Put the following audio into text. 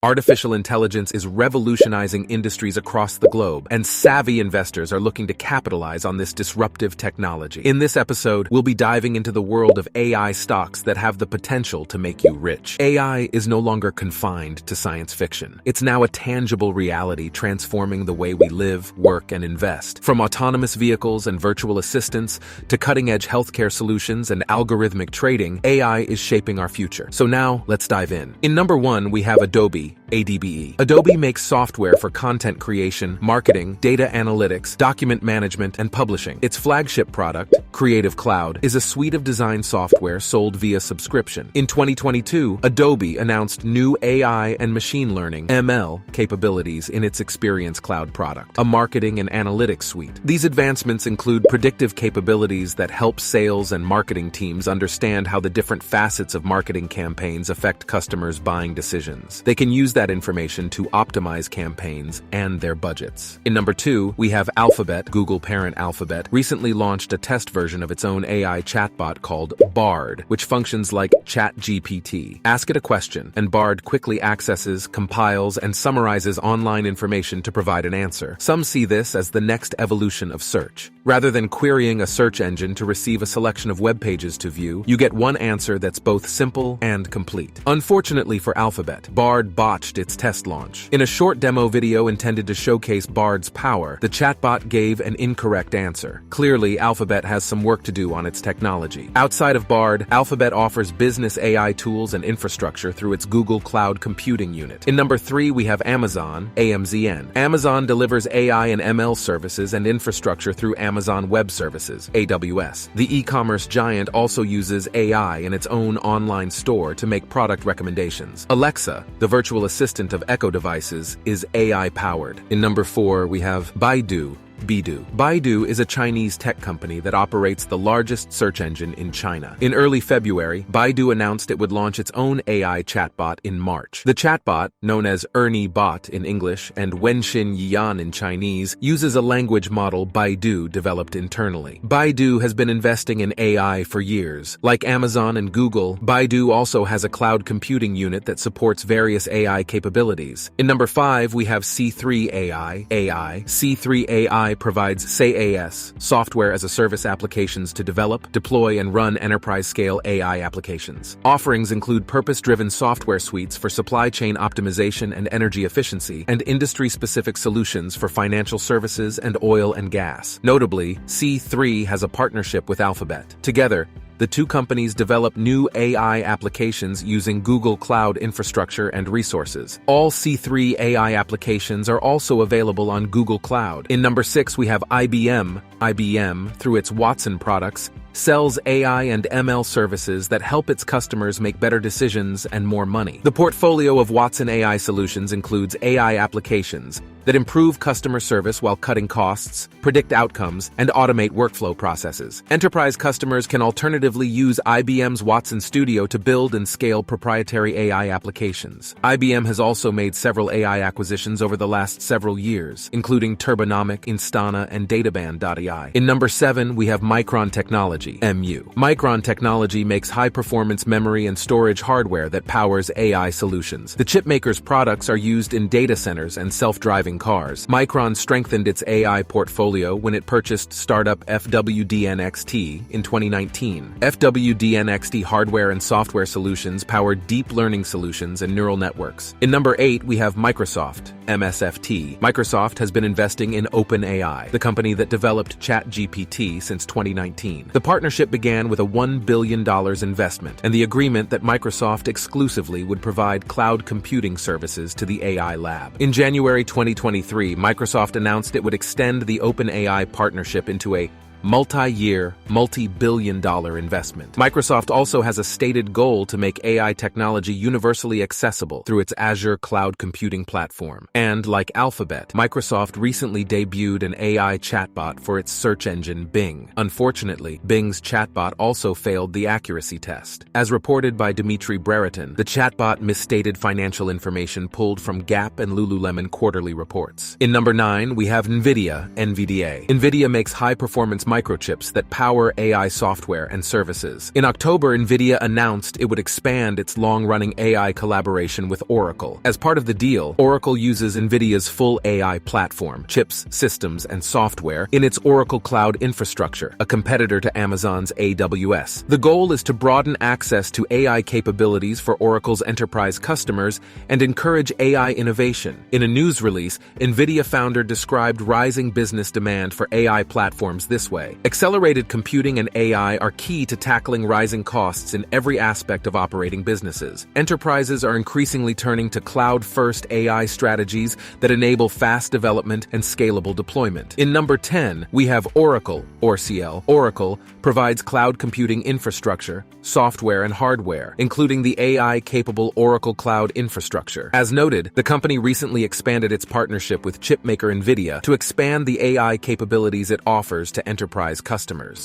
Artificial intelligence is revolutionizing industries across the globe, and savvy investors are looking to capitalize on this disruptive technology. In this episode, we'll be diving into the world of AI stocks that have the potential to make you rich. AI is no longer confined to science fiction. It's now a tangible reality transforming the way we live, work, and invest. From autonomous vehicles and virtual assistants to cutting-edge healthcare solutions and algorithmic trading, AI is shaping our future. So now, let's dive in. In number 1, we have Adobe, ADBE. Adobe makes software for content creation, marketing, data analytics, document management, and publishing. Its flagship product, Creative Cloud, is a suite of design software sold via subscription. In 2022, Adobe announced new AI and machine learning (ML) capabilities in its Experience Cloud product, a marketing and analytics suite. These advancements include predictive capabilities that help sales and marketing teams understand how the different facets of marketing campaigns affect customers' buying decisions. They can use that information to optimize campaigns and their budgets. In number 2, we have Alphabet. Google parent Alphabet recently launched a test version of its own AI chatbot called Bard, which functions like ChatGPT. Ask it a question, and Bard quickly accesses, compiles, and summarizes online information to provide an answer. Some see this as the next evolution of search. Rather than querying a search engine to receive a selection of web pages to view, you get one answer that's both simple and complete. Unfortunately for Alphabet, Bard botched its test launch. In a short demo video intended to showcase Bard's power, the chatbot gave an incorrect answer. Clearly, Alphabet has some work to do on its technology. Outside of Bard, Alphabet offers business AI tools and infrastructure through its Google Cloud Computing unit. In number 3, we have Amazon, AMZN. Amazon delivers AI and ML services and infrastructure through Amazon Web Services, AWS. The e-commerce giant also uses AI in its own online store to make product recommendations. Alexa, the virtual assistant of Echo devices, is AI-powered. In number 4, we have Baidu. Baidu is a Chinese tech company that operates the largest search engine in China. In early February, Baidu announced it would launch its own AI chatbot in March. The chatbot, known as Ernie Bot in English and Wenxin Yiyan in Chinese, uses a language model Baidu developed internally. Baidu has been investing in AI for years. Like Amazon and Google, Baidu also has a cloud computing unit that supports various AI capabilities. In number 5, we have C3 AI. C3 AI provides SaaS, software as a service applications to develop, deploy, and run enterprise-scale AI applications. Offerings include purpose-driven software suites for supply chain optimization and energy efficiency, and industry-specific solutions for financial services and oil and gas. Notably, C3 has a partnership with Alphabet. Together, the two companies develop new AI applications using Google Cloud infrastructure and resources. All C3 AI applications are also available on Google Cloud. In number 6, we have IBM. IBM, through its Watson products, sells AI and ML services that help its customers make better decisions and more money. The portfolio of Watson AI solutions includes AI applications that improve customer service while cutting costs, predict outcomes, and automate workflow processes. Enterprise customers can alternatively use IBM's Watson Studio to build and scale proprietary AI applications. IBM has also made several AI acquisitions over the last several years, including Turbonomic, Instana, and Databand.ai. In number 7, we have Micron Technology, MU. Micron Technology makes high-performance memory and storage hardware that powers AI solutions. The chipmaker's products are used in data centers and self-driving cars. Micron strengthened its AI portfolio when it purchased startup FWDNXT in 2019. FWDNXT hardware and software solutions power deep learning solutions and neural networks. In number 8, we have Microsoft, MSFT. Microsoft has been investing in OpenAI, the company that developed ChatGPT since 2019. The partnership began with a $1 billion investment and the agreement that Microsoft exclusively would provide cloud computing services to the AI lab. In January 2023, Microsoft announced it would extend the OpenAI partnership into a multi-year, multi-billion-dollar investment. Microsoft also has a stated goal to make AI technology universally accessible through its Azure cloud computing platform. And, like Alphabet, Microsoft recently debuted an AI chatbot for its search engine Bing. Unfortunately, Bing's chatbot also failed the accuracy test. As reported by Dimitri Brereton, the chatbot misstated financial information pulled from Gap and Lululemon quarterly reports. In number 9, we have NVIDIA, NVDA. NVIDIA makes high-performance microchips that power AI software and services. In October, NVIDIA announced it would expand its long-running AI collaboration with Oracle. As part of the deal, Oracle uses NVIDIA's full AI platform, chips, systems, and software in its Oracle Cloud infrastructure, a competitor to Amazon's AWS. The goal is to broaden access to AI capabilities for Oracle's enterprise customers and encourage AI innovation. In a news release, NVIDIA founder described rising business demand for AI platforms this way: accelerated computing and AI are key to tackling rising costs in every aspect of operating businesses. Enterprises are increasingly turning to cloud-first AI strategies that enable fast development and scalable deployment. In number 10, we have Oracle, or CL. Oracle provides cloud computing infrastructure, software, and hardware, including the AI-capable Oracle Cloud infrastructure. As noted, the company recently expanded its partnership with chipmaker NVIDIA to expand the AI capabilities it offers to enterprise customers.